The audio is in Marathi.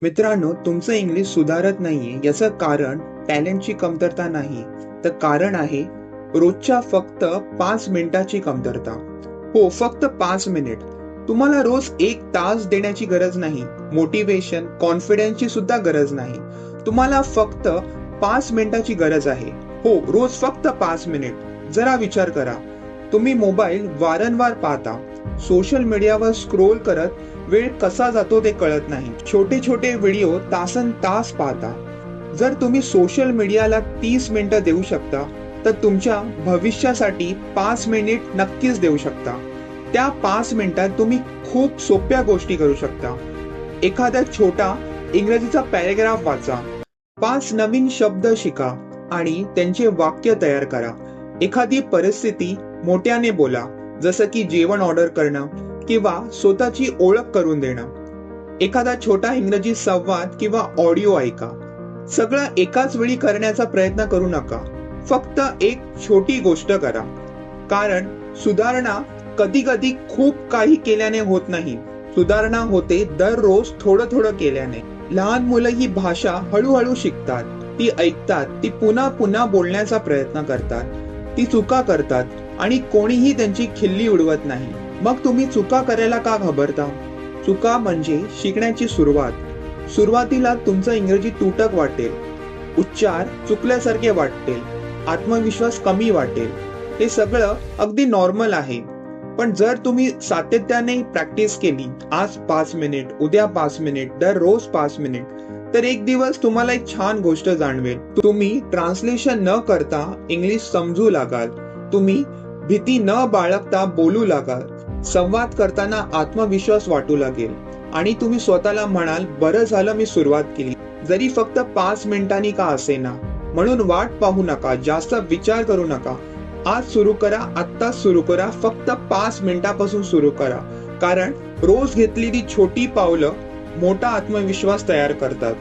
मित्रांनो, तुमचं इंग्लिश सुधारत नाहीये याचं कारण टॅलेंटची कमतरता नाही, तर कारण आहे रोजच्या फक्त 5 मिनिटाची कमतरता. हो, फक्त 5 मिनिट. तुम्हाला रोज 1 तास देण्याची गरज नाही. मोटिवेशन, कॉन्फिडन्सची सुद्धा गरज नाही. तुम्हाला फक्त 5 मिनिटाची गरज आहे. हो, रोज फक्त 5 मिनिट. जरा विचार करा. तुम्ही मोबाईल वारंवार पाहता, सोशल मीडियावर स्क्रोल करत वेळ कसा जातो ते कळत नाही. छोटे छोटे व्हिडिओ तासन तास पाहता. जर तुम्ही सोशल मीडियाला 30 मिनिटं देऊ शकता, तर तुमच्या भविष्यासाठी 5 मिनिट नक्कीच देऊ शकता. त्या 5 मिनिटात तुम्ही खूप सोप्या गोष्टी करू शकता. एखादा छोटा इंग्रजीचा पॅरेग्राफ वाचा, 5 नवीन शब्द शिका आणि त्यांचे वाक्य तयार करा. एखादी परिस्थिती मोठ्याने बोला, जसं की जेवण ऑर्डर करणं किंवा स्वतःची ओळख करून देणं. एखादा छोटा इंग्रजी संवाद किंवा ऑडिओ ऐका. सगळं एकाच वेळी करण्याचा प्रयत्न करू नका. फक्त एक छोटी गोष्ट करा. कारण सुधारणा कधी कधी खूप काही केल्याने होत नाही. सुधारणा होते दररोज थोडं थोडं केल्याने. लहान मुलं ही भाषा हळूहळू शिकतात. ती ऐकतात, ती पुन्हा पुन्हा बोलण्याचा प्रयत्न करतात, ती चुका करतात आणि कोणीही त्यांची खिल्ली उडवत नाही. मग तुम्ही चुका करायला का घाबरता? चुका म्हणजे शिकण्याची सुरुवात. सुरुवातीला तुमचं इंग्रजी तुटक वाटेल, उच्चार चुकल्यासारखे वाटेल, आत्मविश्वास कमी वाटेल. हे सगळं अगदी नॉर्मल आहे. पण जर तुम्ही सातत्याने प्रॅक्टिस केली, आज 5 मिनिट, उद्या 5 मिनिट, दररोज 5 मिनिट, तर एक दिवस तुम्हाला एक छान गोष्ट जाणवेल. तुम्ही ट्रान्सलेशन न करता इंग्लिश समजू लागाल. तुम्ही भीती न बाळगता बोलू लागाल. संवाद करताना आत्मविश्वास वाटू लागेल आणि तुम्ही स्वतःला म्हणाल, बरं झालं मी सुरुवात केली, जरी फक्त 5 मिनिटांनी का असेना. म्हणून वाट पाहू नका, जास्त विचार करू नका. आज सुरू करा, आत्ताच सुरू करा. फक्त 5 मिनिटापासून सुरू करा. कारण रोज घेतलेली छोटी पावलं मोठा आत्मविश्वास तयार करतात.